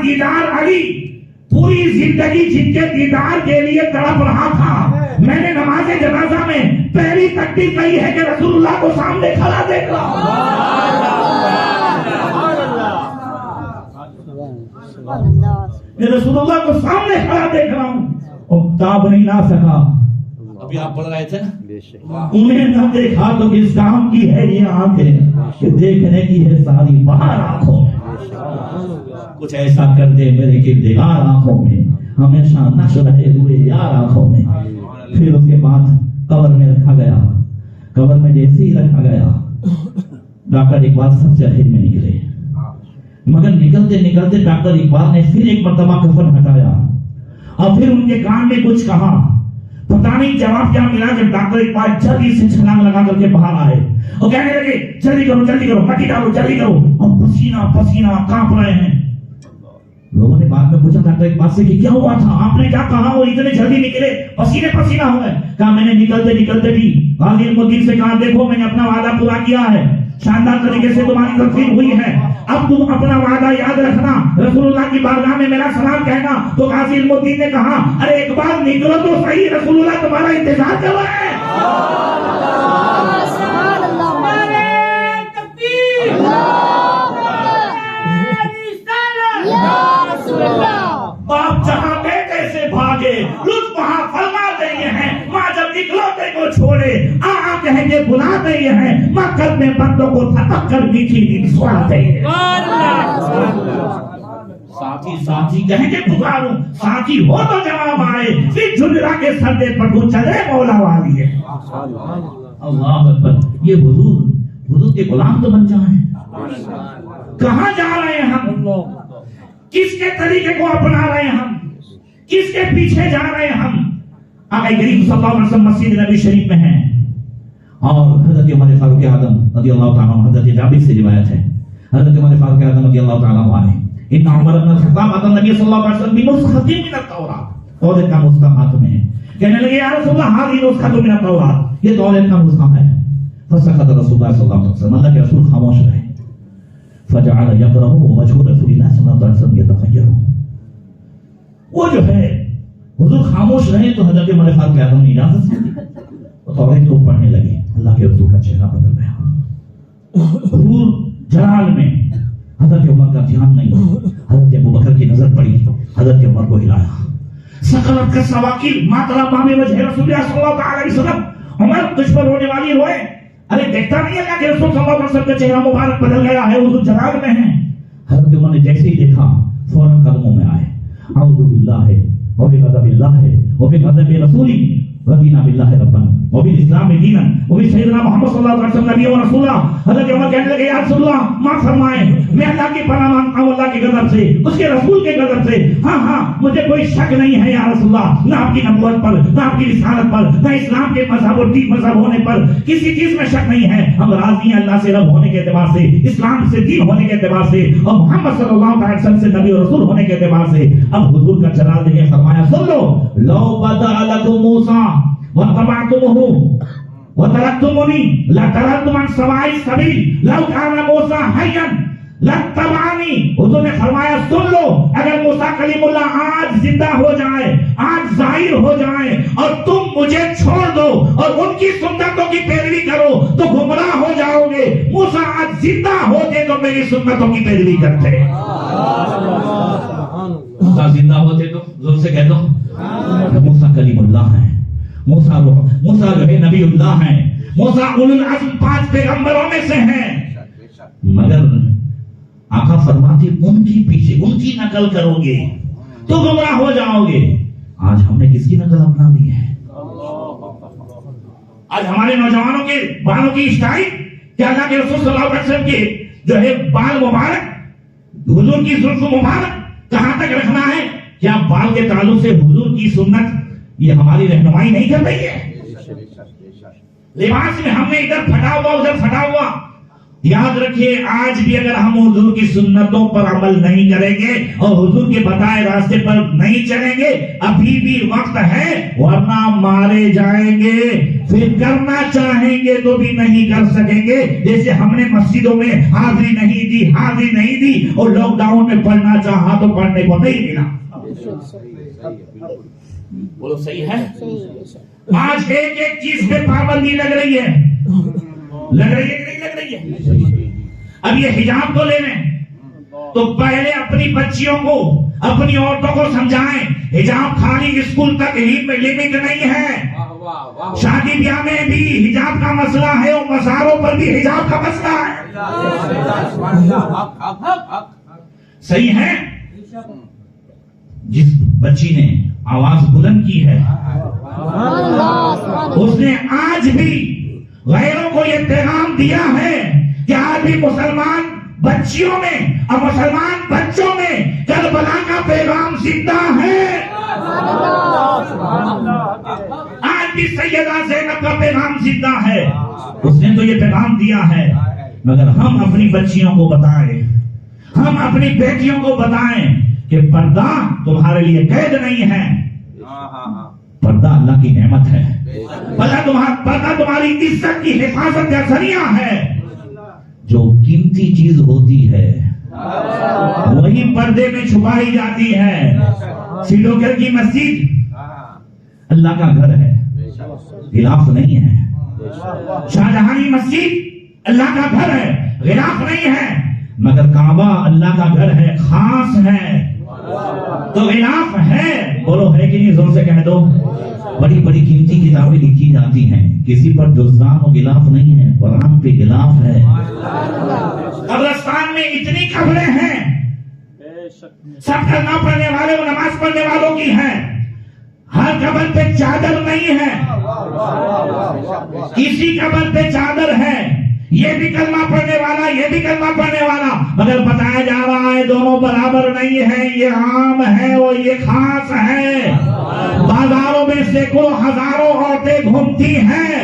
دیدار علی پوری زندگی جن کے دیدار کے لیے تڑپ رہا تھا. میں نے نماز جنازہ میں پہلی تکبیر کہی ہے کہ رسول اللہ کو سامنے کھڑا دیکھ رہا ہوں. میں رسول اللہ کو سامنے کھڑا دیکھ رہا ہوں. اور تاب نہیں لا سکا. ابھی آپ پڑھ رہے تھے نا, انہیں نہ دیکھا تو کس کام کی ہے یہ آنکھیں کہ دیکھنے کی ہے ساری باہر آنکھوں میں. کچھ ایسا کر دے میرے کردگار آنکھوں میں, ہمیشہ نقش رہے ہوئے یار آنکھوں میں. پھر اس کے بعد قبر میں رکھا گیا. قبر میں جیسے ہی رکھا گیا, ڈاکٹر اقبال سب سے آخر میں نکلے. مگر نکلتے نکلتے ڈاکٹر اقبال نے پھر ایک مرتبہ کفن ہٹایا اور پھر ان کے کان میں کچھ کہا. پتہ نہیں جواب کیا ملا جب ڈاکٹر اقبال جلدی سے چھلانگ لگا کر کے باہر آئے اور کہنے لگے جلدی کرو مٹی ڈالو جلدی کرو. اور پسینہ پسینہ کانپ رہے ہیں. لوگوں نے بعد میں پوچھا ڈاکٹر اقبال سے کہ کیا ہوا تھا, آپ نے کیا کہا, وہ اتنے جلدی نکلے پسینے پسینہ ہو گئے. کہا میں نے نکلتے نکلتے بھی غازی المدین سے کہا دیکھو میں نے اپنا وعدہ پورا کیا ہے, شاندار طریقے سے تمہاری تقسیم ہوئی ہے, اب تم اپنا وعدہ یاد رکھنا, رسول اللہ کی بارگاہ میں میرا سلام کہنا. تو غازی المدین نے کہا ارے اقبال نکلو تو صحیح, رسول اللہ تمہارا انتظار کر رہا ہے. باپ جہاں بیٹے سے بھاگے لطف وہاں فرما رہے ہیں, ماں جب اکلوتے کو چھوڑے آ کہیں گے بلا رہے ہیں, مکر میں بندوں کو تھپک کر میٹھی نیند سلا رہے ہیں. ساتھی کہیں گے پکاروں, ساتھی ہو تو جواب آئے, پھر جھنجھلا کے سردے پر تو چلے مولا والی ہے. اللہ اکبر. یہ حضور کے غلام تو بن جائیں. کہاں جا رہے ہیں ہم, کس کے طریقے کو اپنا رہے ہیں ہم, کس کے پیچھے جا رہے ہیں ہم. آقا کریم صلی اللہ علیہ وسلم مسجد نبی شریف میں ہیں اور حضرت عمر فاروق اعظم رضی اللہ تعالیٰ عنہ, حضرت جابر سے روایت ہے, حضرت عمر فاروق اعظم رضی اللہ تعالیٰ عنہ ان عمر بن الخطاب اتى النبي صلی اللہ علیہ وسلم بنسخۃ من التوراۃ, توریت کا نسخہ ہاتھ میں ہے. کہنے لگے یا رسول اللہ هذه نسخۃ من التوراۃ, یہ توریت کا نسخہ ہے. فسکت رسول اللہ صلی اللہ علیہ وسلم, اللہ کے رسول خاموش رہے. فجعل يقرأ وجه رسول الله صلی اللہ علیہ وسلم يتغير. وہ جو ہے حضور خاموش رہے تو حضرت عمر فاروق اعظم نے اجازت دی تو توریت کو پڑھنے لگے. اللہ کے رسول کا چہرہ بدل گیا. حضور جلال میں حضرت عمر کا دھیان نہیں, حضرت ابوبکر کی نظر پڑی, حضرت عمر کو ہلایا. سقلت کا سواکیل ماتلا مامی وجہ رسول اللہ صلی اللہ علیہ وسلم, عمر تجھ پر رونے والی روئے. ارے دیکھتا نہیں ہے اللہ کے رسول صلی اللہ علیہ وسلم کا چہرہ مبارک بدل گیا ہے, حضور جلال میں ہیں. حضرت عمر نے جیسے ہی دیکھا فوراً قدموں میں آئے, اعوذ باللہ وبغضب اللہ وبغضب رسولی رضینا باللہ ربا وبالاسلام دینا وبسیدنا محمد صلی اللہ علیہ وسلم نبی و رسولا. حضرت عمر کہنے لگے یا رسول اللہ معاف فرمائیں, میں اللہ کی پناہ مانگتا ہوں اللہ کے غضب سے, اس کے رسول کے غضب سے. ہاں مجھے کوئی شک نہیں ہے یا رسول اللہ, نہ آپ کی نبوت پر, نہ آپ کی رسالت پر, نہ اسلام کے مذہب اور دین مذہب ہونے پر, کسی چیز میں شک نہیں ہے. ہم راضی ہیں اللہ سے رب ہونے کے اعتبار سے, اسلام سے دین ہونے کے اعتبار سے, اور محمد صلی اللہ علیہ وسلم سے نبی اور رسول ہونے کے اعتبار سے. اب حضور کا جلال دیکھیں, فرمایا سن لو, لو بدأ لكم موسیٰ واتبعتموه وتركتموني لتركتم عن سواء السبيل لو كان موسى حيا لاتبعني. حضور نے فرمایا سن لو, اگر موسیٰ کلیم اللہ آج زندہ ہو جائے, آج ظاہر ہو جائے اور تم مجھے چھوڑ دو اور ان کی سنتوں کی پیروی کرو تو گمراہ ہو جاؤ گے. موسیٰ آج زندہ ہوتے تو میری سنتوں کی پیروی کرتے. موسیٰ زندہ ہوتے تو زور سے کہہ دو موسیٰ کلیم اللہ ہے, موسیٰ جو ہے نبی اللہ ہیں, موسیٰ اولو العزم 5 پیغمبروں میں سے ہیں. مگر آقا فرماتے ان کی پیچھے ان کی نقل کرو گے تو گمراہ ہو جاؤ گے. آج ہم نے کس کی نقل اپنا دی ہے؟ آج ہمارے نوجوانوں کے بالوں کی اسٹائل کیا اللہ کے رسول صلی اللہ علیہ وسلم کے جو ہے بال مبارک, حضور کی زلف مبارک کہاں تک رکھنا ہے؟ کیا بال کے تعلق سے حضور کی سنت یہ ہماری رہنمائی نہیں کر رہی ہے؟ لباس میں ہم نے ادھر پھٹا ہوا ادھر پھٹا ہوا, یاد رکھیے آج بھی اگر ہم حضور کی سنتوں پر عمل نہیں کریں گے اور حضور کے بتائے راستے پر نہیں چلیں گے ابھی بھی وقت ہے ورنہ مارے جائیں گے. پھر کرنا چاہیں گے تو بھی نہیں کر سکیں گے. جیسے ہم نے مسجدوں میں حاضری نہیں دی اور لاک ڈاؤن میں پڑھنا چاہا تو پڑھنے کو نہیں ملا. بولو صحیح ہے. آج ایک ایک چیز پہ پابندی لگ رہی ہے کہ نہیں لگ رہی ہے. اب یہ حجاب کو لے لیں تو پہلے اپنی بچیوں کو اپنی عورتوں کو سمجھائیں حجاب خالی اسکول تک ہی میں لمٹ نہیں ہے. شادی بیاہ میں بھی حجاب کا مسئلہ ہے اور مزاروں پر بھی حجاب کا مسئلہ ہے. صحیح ہے. جس بچی نے آواز بلند کی ہے اس نے آج بھی غیروں کو یہ پیغام دیا ہے کہ آج بھی مسلمان بچیوں میں اور مسلمان بچوں میں کربلا کا پیغام زندہ ہے. آج بھی سیدہ زینب کا پیغام زندہ ہے. اس نے تو یہ پیغام دیا ہے مگر ہم اپنی بچیوں کو بتائیں ہم اپنی بیٹیوں کو بتائیں کہ پردہ تمہارے لیے قید نہیں ہے. پردہ اللہ کی نعمت ہے. پردہ تمہاری عزت کی حفاظت کا ذریعہ ہے. جو قیمتی چیز ہوتی ہے وہی پردے میں چھپائی جاتی ہے. سیلوکر کی مسجد اللہ کا گھر ہے غلاف نہیں ہے. شاہجہانی مسجد اللہ کا گھر ہے غلاف نہیں ہے. مگر کعبہ اللہ کا گھر ہے خاص ہے تو غلاف ہے. بولو ہے کہ نہیں زور سے کہہ دو. بڑی بڑی قیمتی کتابیں لکھی جاتی ہیں کسی پر جزدان و غلاف نہیں ہے. قرآن پہ غلاف ہے. قبرستان میں اتنی قبریں ہیں سب کرنا پڑھنے والے اور نماز پڑھنے والوں کی ہیں. ہر قبر پہ چادر نہیں ہے کسی قبر پہ چادر ہے. یہ بھی کلمہ پڑھنے والا یہ بھی کلمہ پڑھنے والا مگر بتایا جا رہا ہے دونوں برابر نہیں ہے. یہ عام ہے اور یہ خاص ہے. بازاروں میں سینکڑوں ہزاروں عورتیں گھومتی ہیں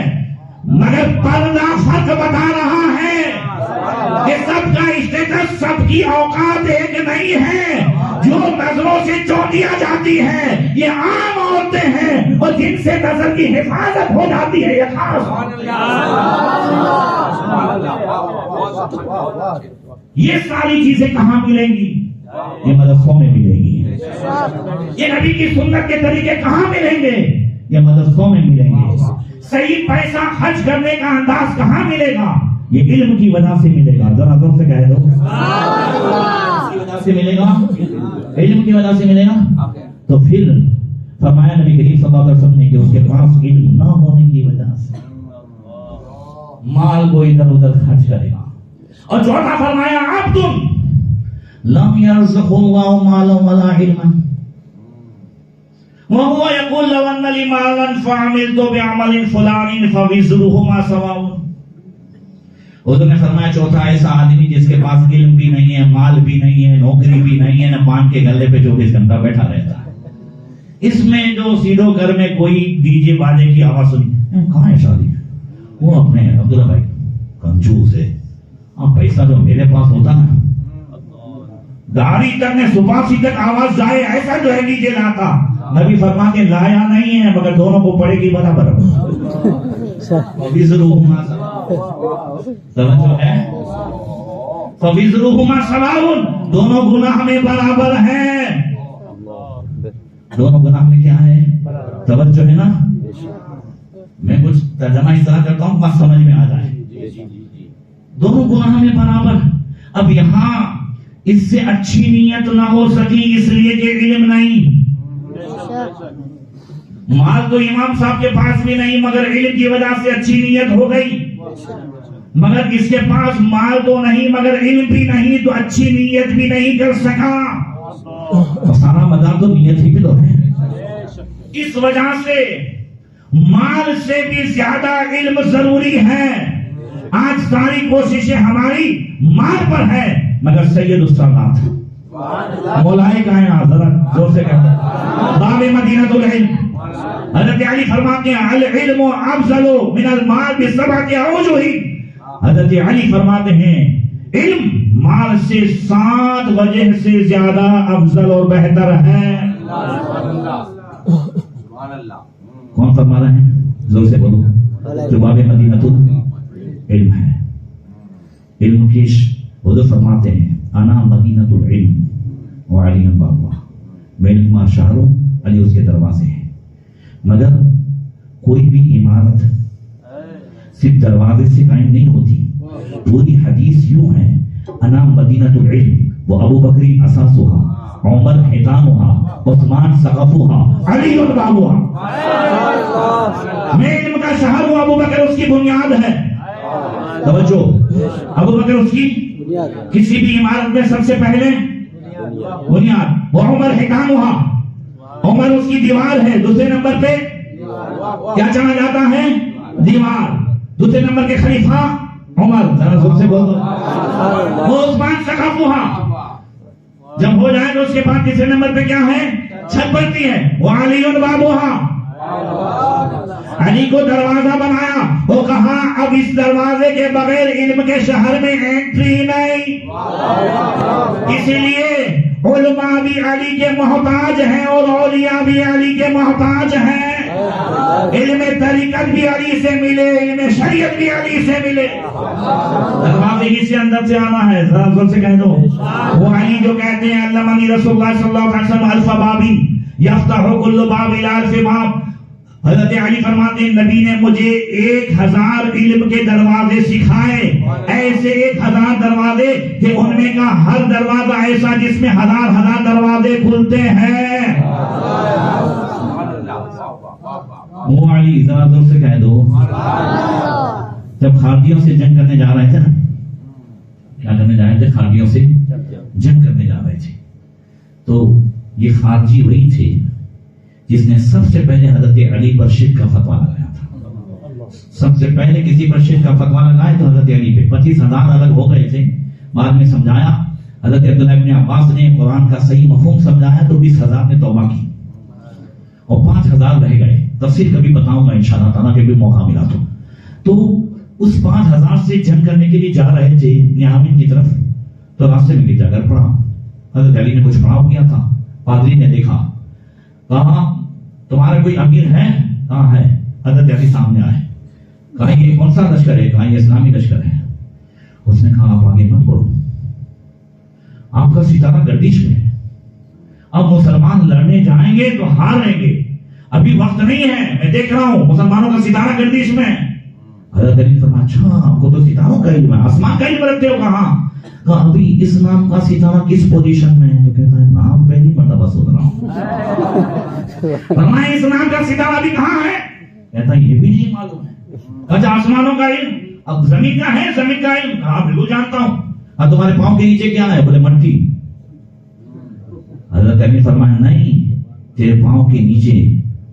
مگر پردہ فرق بتا رہا ہے کہ سب کا اسٹیٹس سب کی اوقات ایک نہیں ہے. جو نظروں سے چوٹیاں جاتی ہیں یہ عام عورتیں ہیں اور جن سے نظر کی حفاظت ہو جاتی ہے یہ خاص. یہ ساری چیزیں کہاں ملیں گی؟ یہ مدرسوں میں ملیں گی. یہ نبی کی سنت کے طریقے کہاں ملیں گے؟ یہ مدرسوں میں ملیں گے. صحیح پیسہ خرچ کرنے کا انداز کہاں ملے گا؟ یہ علم کی وجہ سے ملے گا. ذرا زور سے کہہ دو. سے ملے گا علم کی وجہ سے ملے گا. تو پھر فرمایا نبی کریم صلی اللہ علیہ وسلم نے کہ اس کے پاس علم نہ ہونے کی وجہ سے مال کو ادھر ادھر خرچ کرے گا. اور چوتھا فرمایا عبد لم يرزق الله مالا ولا علما وهو يقول لو ان لي مالا فعملت بعمل فلان فوزرهما سواء. حضور نے فرمایا چوتھا ایسا آدمی جس کے پاس علم بھی نہیں ہے مال بھی نہیں ہے نوکری بھی نہیں ہے نہ پان کے گلے پہ 24 گھنٹہ بیٹھا رہتا ہے. اس میں جو سیدھو گھر میں کوئی ڈی جے باجے کی آواز سنی کہاں ہے شادی وہ اپنے عبداللہ بھائی کنجوس ہے. پیسہ جو میرے پاس ہوتا نا داڑھی تک نے سپاسی تک آواز جائے ایسا جو ہے ڈی جے لاتا. نبی فرماتے لایا نہیں ہے مگر دونوں کو پڑے گی برابر. دونوں گناہ میں برابر ہیں. دونوں گناہ میں کیا ہے توجہ ہے نا. میں کچھ ترجمہ اس طرح کرتا ہوں بات سمجھ میں آ جائے. دونوں گناہ میں برابر. اب یہاں اس سے اچھی نیت نہ ہو سکی اس لیے کہ علم نہیں. مال تو امام صاحب کے پاس بھی نہیں مگر علم کی وجہ سے اچھی نیت ہو گئی. مگر اس کے پاس مال تو نہیں مگر علم بھی نہیں تو اچھی نیت بھی نہیں کر سکا. سارا مدار تو نیت ہی پہ تو ہے. اس وجہ سے مال سے بھی زیادہ علم ضروری ہے. آج ساری کوششیں ہماری مال پر ہے مگر سید السادات مولائے کائنات ذرا زور سے کہتے ہیں باب مدینۃ العلم حضرت علی فرماتے ہیں العلم افضل من المال بسبعۃ اوجہ. حضرت علی فرماتے ہیں علم مال سے 7 وجہ سے زیادہ افضل اور بہتر ہے. کون فرما رہے ہیں؟ زور سے بولو. جو باب مدینہ علم ہے. علم کی حضور فرماتے ہیں انا مدینہ العلم وعلی بابا. میں علم شہر ہوں، علی اس کے دروازے ہیں. مگر کوئی بھی عمارت صرف دروازے سے قائم نہیں ہوتی. پوری حدیث یوں ہے انا مدینہ العلم و ابو بکر اساسها عمر حیطانها عثمان سقفها علی بابها. میں علم کا شہر ہوں، ابو بکر اس کی بنیاد ہے. توجہ، ابو بکر اس کی کسی بھی عمارت میں سب سے پہلے بنیاد. وہ عمر حیطانها، عمر اس کی دیوار ہے. دوسرے نمبر پہ کیا چلا جاتا ہے؟ دیوار. دوسرے نمبر کے خلیفہ عمر. ذرا زور سے بول دو. وہ عثمان سقفها. جب ہو جائے تو اس کے بعد تیسرے نمبر پہ کیا ہے؟ چھت پڑتی ہے. وہ علی بابها. علی کو دروازہ بنایا. وہ کہا اب اس دروازے کے بغیر علم کے شہر میں انٹری نہیں. اسی لیے علماء بھی علی کے محتاج ہیں اور اولیاء بھی علی کے محتاج ہیں. علم طریقت بھی علی سے ملے، علم شریعت بھی علی سے ملے. دروازے ہی سے اندر سے آنا ہے. ذرا زور سے کہہ دو. وہ علی جو کہتے ہیں علمنی رسول اللہ صلی اللہ علیہ وسلم الف بابی یفتح کل باب الی الف باب. حضرت علی فرماتے ہیں نبی نے مجھے 1000 علم کے دروازے سکھائے. ایسے 1000 دروازے کہ ان میں کا ہر دروازہ ایسا جس میں 1000 دروازے کھلتے ہیں. وہ علی ذرا زور سے کہہ دو. جب خارجیوں سے جنگ کرنے جا رہے تھے نا، کیا کرنے جا رہے تھے؟ خارجیوں سے جنگ کرنے جا رہے تھے. تو یہ خارجی وہی تھے جس نے سب سے پہلے حضرت علی پر شرک کا فتویٰ لگایا تھا. سب سے پہلے کسی پر شرک کا فتویٰ لگایا تو حضرت علی پہ. 25,000 الگ ہو گئے تھے. بعد میں سمجھایا حضرت عبداللہ ابن عباس نے قرآن کا صحیح مفہوم سمجھایا تو 20,000 نے توبہ کی اور 5,000 رہ گئے. تفصیل کبھی بتاؤں گا انشاءاللہ تعالیٰ کہ بھی موقع ملا تو اس 5,000 سے جنگ کرنے کے لیے جا رہے تھے نیامین کی طرف. تو راستے میں گرجا گھر پڑا. حضرت علی نے کچھ پڑھاؤ کیا تھا. پادری نے دیکھا، کہا تمہارا کوئی امیر ہے؟ کہاں ہے؟ حضرت علی سامنے آئے. کہا یہ کون سا لشکر ہے؟ کہا یہ اسلامی لشکر ہے. اس نے کہا آپ آگے مت پڑھو، آپ کا ستارہ گردش میں ہے. اب مسلمان لڑنے جائیں گے تو ہاریں گے. ابھی وقت نہیں ہے، میں دیکھ رہا ہوں مسلمانوں کا ستارہ گردش میں. حضرت علی فرمایا اچھا آپ کو تو ستاروں کا علم ہے، آسمان کا علم رکھتے ہو. کہاں؟ کہا ابھی اسلام کا ستارہ کس پوزیشن میں ہے؟ تو کہتا ہے نام پہلی مرتبہ سن رہا ہوں. فرمایا اسلام کا ستارہ ابھی کہاں ہے؟ کہتا ہے یہ بھی نہیں معلوم ہے. اچھا آسمانوں کا علم، اب زمین کا ہے؟ زمین کا علم کہا بالکل جانتا ہوں. اب تمہارے پاؤں کے نیچے کیا ہے؟ بولے مٹی. حضرت علی فرمایا نہیں، تیرے پاؤں کے نیچے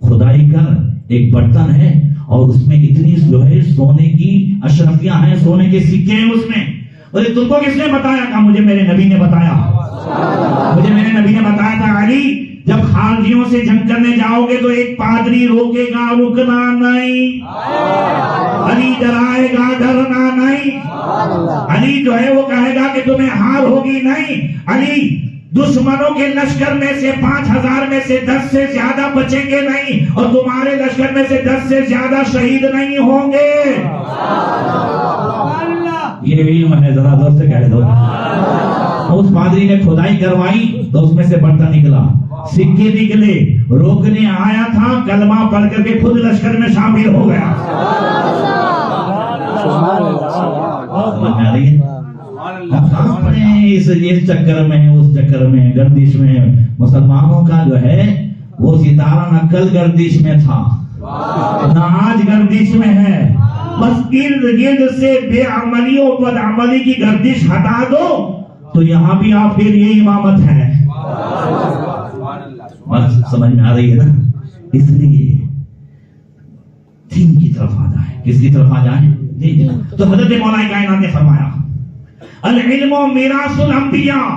کھدائی کر ایک برتن ہے اور اس میں اتنی جو ہے سونے کی اشرفیاں ہیں، سونے کے سکے ہیں اس میں. بولے تم کو کس نے بتایا؟ کہا مجھے میرے نبی نے بتایا. مجھے میرے نبی نے بتایا تھا علی جب خارجیوں سے جنگ کرنے جاؤ گے تو ایک پادری روکے گا، رکنا نہیں. علی ڈرائے گا، ڈرنا نہیں. علی جو ہے وہ کہے گا کہ تمہیں ہار ہوگی نہیں. علی دشمنوں کے لشکر میں سے 5,000 میں سے 10 سے زیادہ بچیں گے نہیں اور تمہارے لشکر میں سے 10 سے زیادہ شہید نہیں ہوں گے. یہ علم ہے، ذرا زور سے کہہ دو. اس پادری نے کھدائی کروائی تو اس میں سے برتن نکلا، سکے نکلے. روکنے آیا تھا، کلمہ پڑھ کر کے خود لشکر میں شامل ہو گیا. اس چکر میں اس چکر میں گردش میں مسلمانوں کا جو ہے وہ ستارہ نہ کل گردش میں تھا نہ آج گردش میں ہے. بس ارد گرد سے بے عملی و بد عملی کی گردش ہٹا دو تو یہاں بھی آپ کے لیے امامت ہے. بس سمجھ میں آ رہی ہے نا؟ اس لیے دین کی طرف آ جائیں. کس کی طرف آ جائیں؟ تو حضرت مولا کائنات نے فرمایا العلم میراث الانبیاء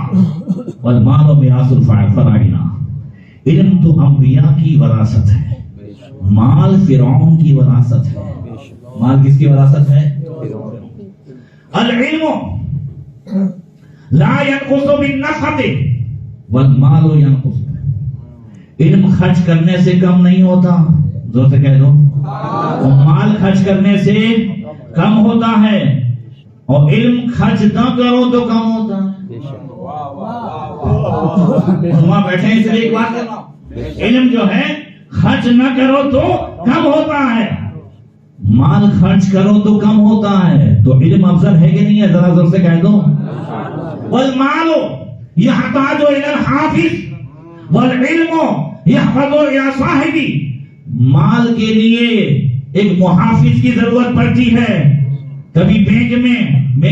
والمال میراث الفراعنہ. علم تو انبیاء کی وراثت ہے، مال فرعون کی وراثت ہے. مال کس کی وراثت ہے؟ العلم لا ينقص بالنفقة والمال ينقص. علم خرچ کرنے سے کم نہیں ہوتا، زور سے کہہ دو، اور مال خرچ کرنے سے کم ہوتا ہے، اور علم خرچ نہ کرو تو کم ہوتا ہے. وہاں بیٹھے اس لیے ایک بات کرنا، علم جو ہے خرچ نہ کرو تو کم ہوتا ہے، مال خرچ کرو تو کم ہوتا ہے. تو علم افضل ہے کہ نہیں ہے؟ ذرا زور سے کہہ دو. والمال يحتاج الى الحافظ والعلم يحفظ الى صاحبه. مال کے لیے ایک محافظ کی ضرورت پڑتی ہے. کبھی بینک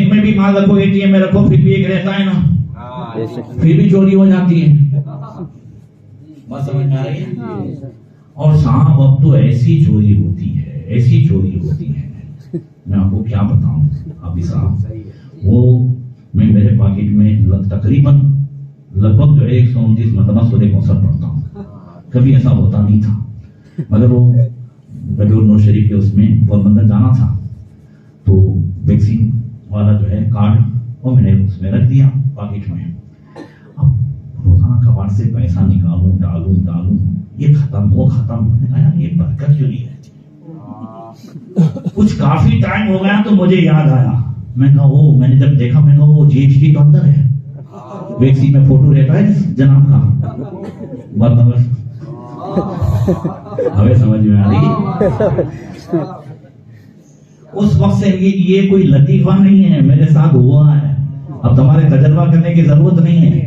میں بھی مال رکھو، اے ٹی ایم میں رکھو، پھر بھی ایک رہتا ہے نا، پھر بھی چوری ہو جاتی ہے. بات سمجھ میں آ رہی ہے؟ اور صاحب اب تو ایسی چوری ہوتی ہے، ایسی چوری ہوتی ہے، میں آپ کو کیا بتاؤں. ابھی صاحب وہ میں میرے پاکٹ میں تقریباً لگ بھگ جو ہے 129 مرتبہ سورہ کوثر پڑھتا ہوں. کبھی ایسا ہوتا نہیں تھا، مگر وہ ربیع النور شریف کے اس میں پوربندر جانا تھا تو ویکسین والا جو ہے کارڈ وہ میں نے اس میں رکھ دیا پاکٹ میں. اب روزانہ کباڑ سے پیسہ نکالوں ڈالوں یہ ختم وہ ختم. میں نے کہا یار یہ برکت کیوں نہیں رہتی. کچھ کافی ٹائم ہو گیا تو مجھے یاد آیا. میں کہا وہ میں نے جب دیکھا میں کہا وہ GST تو اندر ہے، ویکسین میں فوٹو رہتا ہے جناب کا. بات ہمیں سمجھ میں آ رہی. اس وقت سے یہ کوئی لطیفہ نہیں ہے، میرے ساتھ ہوا ہے. اب تمہارے تجربہ کرنے کی ضرورت نہیں ہے.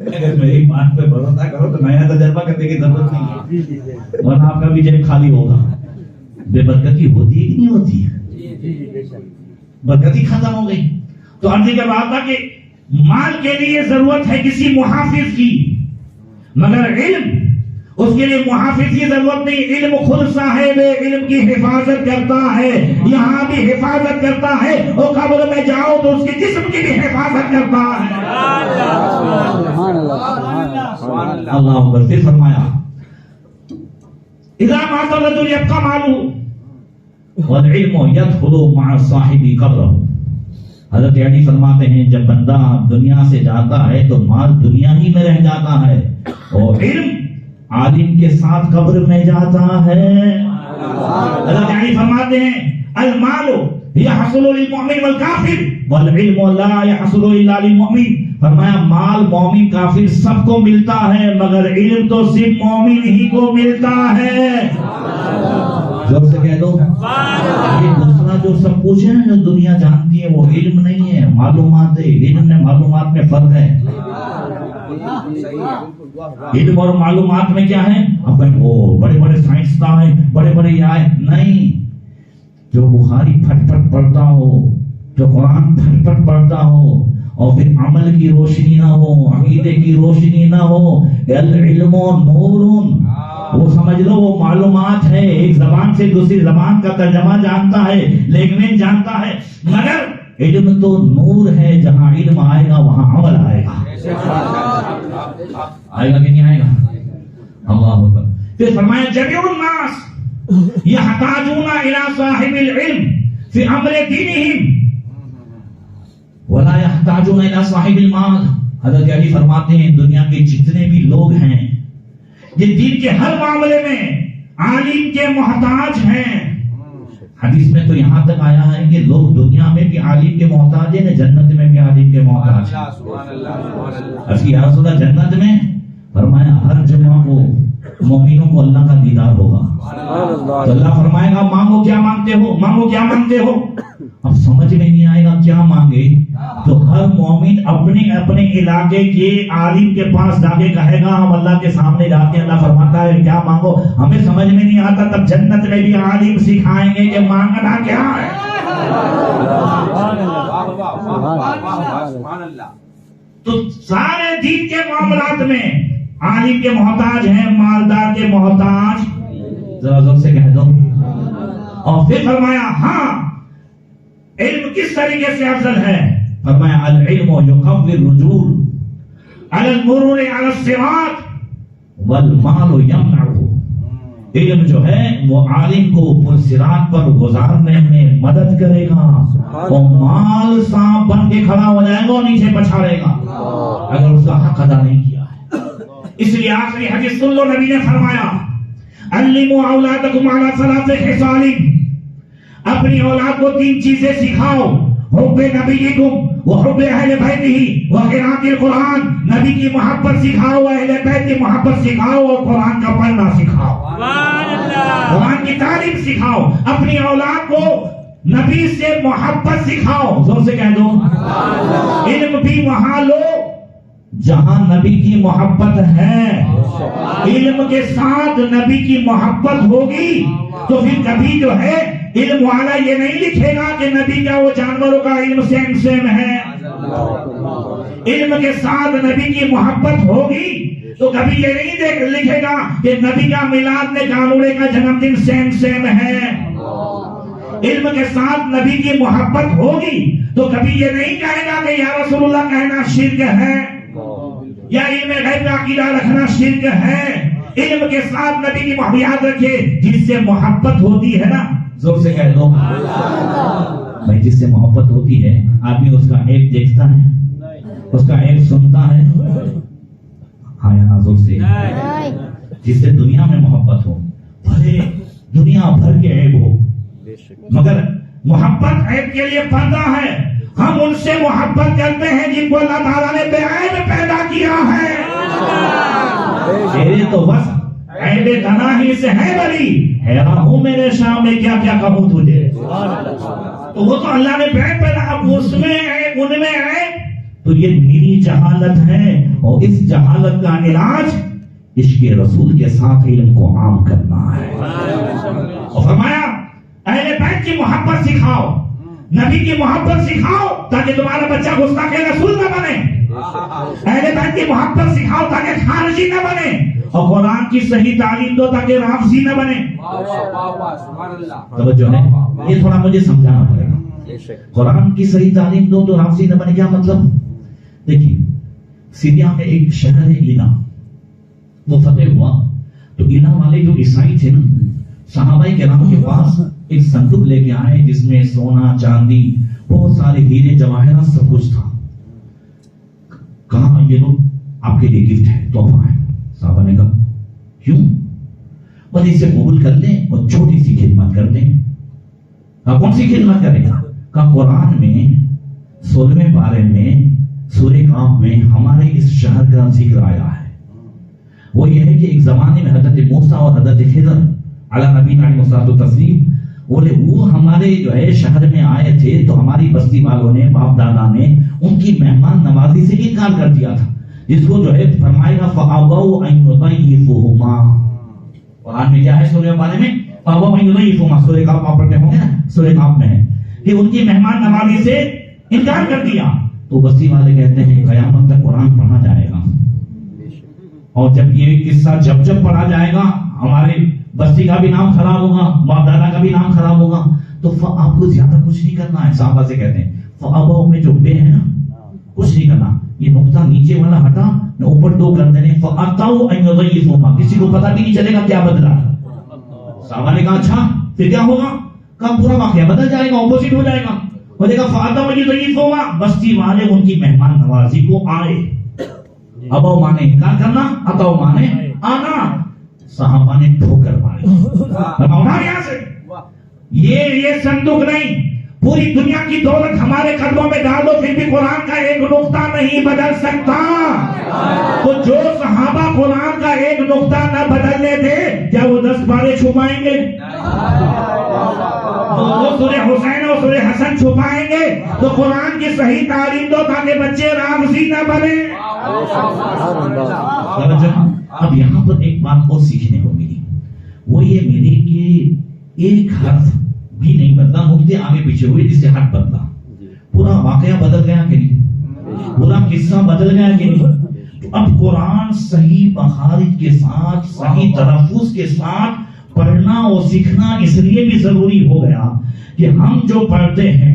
اگر میری بات پہ بھروسہ کرو تو نیا تجربہ کرنے کی ضرورت نہیں ہے، ورنہ آپ کا بھی جیب خالی ہوگا. بے برکتی ہوتی ہے کہ نہیں ہوتی ہے؟ برکتی ختم ہو گئی. تو عرض کا بات تھا کہ مال کے لیے ضرورت ہے کسی محافظ کی، مگر علم اس کے لیے محافظ کی ضرورت نہیں. علم خود صاحب علم کی حفاظت کرتا ہے، یہاں بھی حفاظت کرتا ہے، اور قبر میں جاؤ تو اس کے جسم کی بھی حفاظت کرتا ہے. اللہ اکبر. پھر فرمایا اذا مات الرجل يبقى ماله والعلم يدخل مع صاحب قبره. حضرت علی فرماتے ہیں جب بندہ دنیا سے جاتا ہے تو مال دنیا ہی میں رہ جاتا ہے، اور علم عالم کے ساتھ قبر میں جاتا ہے. حضرت علی فرماتے ہیں المال يحصل للمؤمن والکافر والعلم لا يحصل الا للمؤمن. فرمایا مال مومن کافر سب کو ملتا ہے، مگر علم تو صرف مومن ہی کو ملتا ہے. جب سے کہہ دو یہ دوسرا جو سب کچھ ہے جو دنیا جانتی ہے وہ علم نہیں ہے، معلومات ہے. علم میں معلومات میں فرق ہے. علم اور معلومات میں کیا ہے؟ اب وہ بڑے بڑے سائنسداں ہیں، بڑے بڑے یہ نہیں. جو بخاری پھٹ پھٹ پڑھتا ہو، جو قرآن پھٹ پھٹ پڑھتا ہو، اور پھر عمل کی روشنی نہ ہو، عقیدے کی روشنی نہ ہو. العلم نور، وہ سمجھ لو وہ معلومات ہے. ایک زبان سے دوسری زبان کا ترجمہ جانتا ہے، لینگویج جانتا ہے، مگر علم تو نور ہے. جہاں علم آئے گا وہاں عمل آئے گا. آئے گا کہ نہیں آئے گا؟ اللہ اکبر. پھر فرمایا جميع الناس يحتاجون الى صاحب العلم في امر دينهم ولا يحتاجون الى صاحب المال. حضرت علی فرماتے ہیں دنیا کے جتنے بھی لوگ ہیں یہ دین کے ہر معاملے میں عالم کے محتاج ہیں. حدیث میں تو یہاں تک آیا ہے کہ لوگ دنیا میں بھی عالم کے محتاج ہیں، جنت میں بھی عالم کے محتاج ہیں. یا رسول اللہ جنت میں فرمایا ہر جمعہ کو مومنوں کو اللہ کا دیدار ہوگا. تو اللہ فرمائے گا مانگو کیا مانگتے ہو، مانگو کیا مانگتے ہو. اب سمجھ میں نہیں آئے گا کیا مانگے، تو ہر مومن اپنے اپنے علاقے کے عالم کے پاس جا کے کہے گا ہم اللہ کے سامنے جاتے ہیں. اللہ فرماتا ہے کیا مانگو. ہمیں سمجھ میں نہیں آتا، تب جنت میں بھی عالم سکھائیں گے کہ مانگنا کیا ہے. تو سارے دین کے معاملات میں عالم کے محتاج ہیں، مالدار کے محتاج. ذرا زور سے کہہ دو. اور پھر فرمایا ہاں علم کس طریقے سے افضل ہے. فرمایا العلم یقوی الرجول علی المرور علی الصراط والمال یمنعه. علم جو ہے وہ عالم کو پرصراط پر گزارنے میں مدد کرے گا، وہ مال سانپ بن کے کھڑا ہو جائے گا اور نیچے پچھاڑے گا اگر اس کا حق ادا نہیں کیا ہے۔ اس لیے آخری حدیث سن لو، نبی نے فرمایا علموا اولادکم علی ثلاث خصال، اپنی اولاد کو 3 چیزیں سکھاؤ، حب نبیکم وحب اہل بیتہ وقراءۃ القرآن، نبی کی محبت سکھاؤ، اہل بیت کی محبت سکھاؤ اور قرآن کا پڑھنا سکھاؤ، قرآن کی تعلیم سکھاؤ، اپنی اولاد کو نبی سے محبت سکھاؤ، زور سے کہہ دو علم بھی وہاں لو جہاں نبی کی محبت ہے۔ علم کے ساتھ نبی کی محبت ہوگی تو پھر کبھی جو ہے علم والا یہ نہیں لکھے گا کہ نبی کا وہ جانوروں کا علم سیم ہے۔ علم کے ساتھ نبی کی محبت ہوگی تو کبھی یہ نہیں لکھے گا کہ نبی کا میلاد میں کانوڑے کا جنم دن سیم ہے۔ علم کے ساتھ نبی کی محبت ہوگی تو کبھی یہ نہیں کہے گا کہ یا رسول اللہ کہنا شرک ہے یا علم غیب کا عقیدہ رکھنا شرک ہے۔ علم کے ساتھ نبی کی محبت، یاد رکھے جس سے محبت ہوتی ہے نا، زور سے کہہ دو بھائی، جس سے محبت ہوتی ہے آدمی اس کا ایک دیکھتا ہے، اس کا ایک سنتا ہے، ہاں یا نا، زور سے، جس سے دنیا میں محبت ہو، بھلے دنیا بھر کے عیب ہو مگر محبت عیب کے لیے پردہ ہے۔ ہم ان سے محبت کرتے ہیں جن کو اللہ تعالیٰ نے بے عیب پیدا کیا ہے۔ تیرے تو بس عیب تناہی سے ہے بری، حیران ہوں میرے شام میں کیا کیا کہوں تجھے، تو وہ تو اللہ نے بے عیب پیدا، اب اس میں عیب ان میں عیب، تو یہ میری جہالت ہے، اور اس جہالت کا علاج عشق رسول کے ساتھ علم کو عام کرنا ہے۔ اور فرمایا اہل بیت کی محبت سکھاؤ، نبی کی محبت سکھاؤ تاکہ تمہارا بچہ گستاخ رسول نہ بنے، اہل بیت کی محبت سکھاؤ تاکہ خارجی نہ بنے، اور قرآن کی صحیح تعلیم دو تاکہ رافضی نہ بنے۔ توجہ ہے، یہ تھوڑا مجھے سمجھانا پڑے گا۔ قرآن کی صحیح تعلیم دو تو رافضی نہ بنے، کیا مطلب؟ دیکھیے سیریا میں ایک شہر ہے ایلا، وہ فتح ہوا تو ایلا والے جو عیسائی تھے نا، صحابہ کرام کے پاس ایک صندوق لے کے آئے جس میں سونا چاندی بہت سارے ہیرے جواہرات سب کچھ تھا۔ کہا یہ لوگ آپ کے لیے گفٹ ہے، تحفہ ہے۔ صحابہ نے کہا کیوں؟ بس اسے قبول کر لیں اور چھوٹی سی خدمت کر دیں۔ کہا کون سی خدمت کریں؟ کہا قرآن میں 16ویں پارے میں سورہ کاف میں ہمارے اس شہر کا ذکر آیا ہے، وہ یہ ہے کہ ایک زمانے میں حضرت موسیٰ اور حضرت خضر علی نبینا علیہ الصلوۃ والتسلیم وہ ہمارے جو ہے شہر میں آئے تھے تو ہماری بستی والوں نے، باپ دادا نے ان کی مہمان نوازی سے انکار کر دیا تھا، جس کو جو ہے فرمائے گا فَأَبَوْا أَن يُضَيِّفُوهُمَا۔ قرآن میں کیا ہے سورہ پارے میں؟ فَأَبَوْا أَن يُضَيِّفُوهُمَا، سورہ کاف آپ پڑھتے ہوں گے نا، سورہ کاف میں ہے کہ ان کی مہمان نوازی سے انکار کر دیا، تو بستی والے کہتے ہیں قیامت تک قرآن پڑھا جائے گا، اور جب یہ قصہ جب پڑھا جائے گا ہمارے بستی کا بھی نام خراب ہوگا، باپ دادا کا بھی نام خراب ہوگا، تو آپ کو زیادہ کچھ نہیں کرنا ہے۔ صحابہ سے کہتے ہیں فَأَبَوْا میں جو بے ہے نا، کچھ نہیں کرنا، یہ نقطہ نیچے والا ہٹا، اوپر 2 کر دینے، فَأَتَوْا أَن يُضَيِّفُوهُمَا، کسی کو پتہ بھی نہیں چلے گا کیا بدلا۔ صحابہ نے کہا اچھا پھر کیا ہوگا؟ کہا پورا واقعہ بدل جائے گا، اپوزٹ ہو جائے گا۔ وہ دیکھا فَأَتَوْا أَن يُضَيِّفُوهُمَا، بستی والے ان کی مہمان نوازی کو آئے۔ ابو مانے انکار کرنا، اتو مانے آنا۔ صحابہ نے ٹھوکر ماری، یہاں سے یہ صندوق نہیں، پوری دنیا کی دولت ہمارے قدموں میں ڈال دو پھر بھی قرآن کا ایک نقطہ نہیں بدل سکتا۔ تو جو صحابہ قرآن کا ایک نقطہ نہ بدلنے دے، کیا وہ 10 پارے چھپائیں گے؟ وہ سورہ حسین اور سورہ حسن چھپائیں گے؟ تو قرآن کی صحیح تعلیم دو تاکہ بچے رافضی نہ بنے۔ اب یہاں پر ایک بات اور سیکھنے کو ملی، وہ یہ ملی کہ ایک حرف بھی نہیں بدلا، نقطے آگے پیچھے ہوئے جس سے حرف بدلا، پورا واقعہ بدل گیا کہ نہیں؟ پورا قصہ بدل گیا کہ نہیں؟ تو اب قرآن صحیح مخارج کے ساتھ، صحیح تلفظ کے ساتھ پڑھنا اور سیکھنا اس لیے بھی ضروری ہو گیا کہ ہم جو پڑھتے ہیں،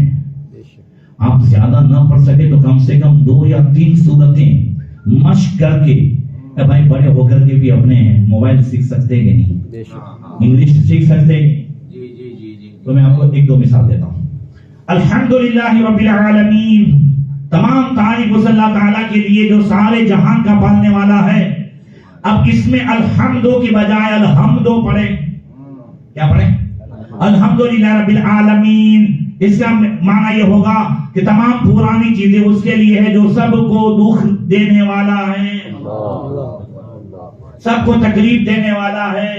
آپ زیادہ نہ پڑھ سکے تو کم سے کم 2 یا 3 سورتیں مشق کر کے کہ بھائی بڑے ہو کر کے بھی اپنے موبائل سیکھ سکتے کہ نہیں, انگلش سیکھ سکتے. تو میں آپ کو ایک دو مثال دیتا ہوں. الحمدللہ رب العالمین, تمام تعریف اس اللہ تعالیٰ کے لیے جو سارے جہان کا پالنے والا ہے. اب اس میں الحمدو کی بجائے الحمدو پڑھے. کیا پڑھے؟ الحمدللہ رب العالمین. اس کا معنی یہ ہوگا کہ تمام پرانی چیزیں اس کے لیے ہے جو سب کو دکھ دینے والا ہے, سب کو تکلیف دینے والا ہے.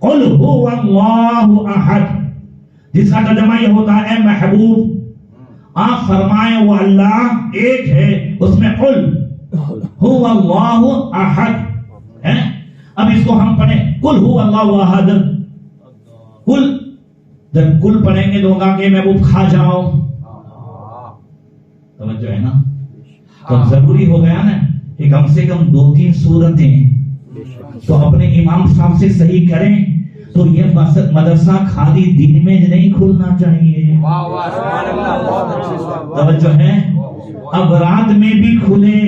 قل هو اللہ احد, جس کا ترجمہ یہ ہوتا ہے اے محبوب آپ فرمائیں وہ اللہ ایک ہے. اس میں قل هو اللہ احد ہے. اب اس کو ہم پڑھیں قل هو اللہ احد. قل جب کل پڑھیں گے تو ہوگا کہ محبوب کھا جاؤ. توجہ ہے نا. تو ضروری ہو گیا نا کہ کم سے کم 2-3 سورتیں تو اپنے امام صاحب سے صحیح کریں. تو یہ مدرسہ خالی دن میں نہیں کھلنا چاہیے. توجہ ہے. اب رات میں بھی کھلے,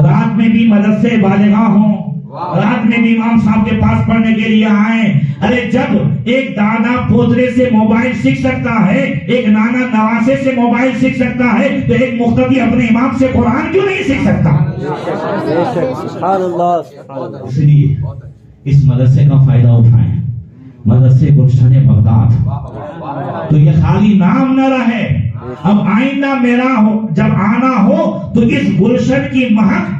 رات میں بھی مدرسے بالغاہ ہوں, رات میں بھی امام صاحب کے پاس پڑھنے کے لیے آئیں. ارے جب ایک دادا پوترے سے موبائل سیکھ سکتا ہے, ایک نانا نواسے سے موبائل سیکھ سکتا ہے, تو ایک مقتدی اپنے امام سے قرآن کیوں نہیں سیکھ سکتا؟ اس لیے اس مدرسے کا فائدہ اٹھائیں. مدرسے گلشن بغداد, تو یہ خالی نام نہ رہے. اب آئندہ میرا ہو جب آنا ہو تو اس گلشن کی مہک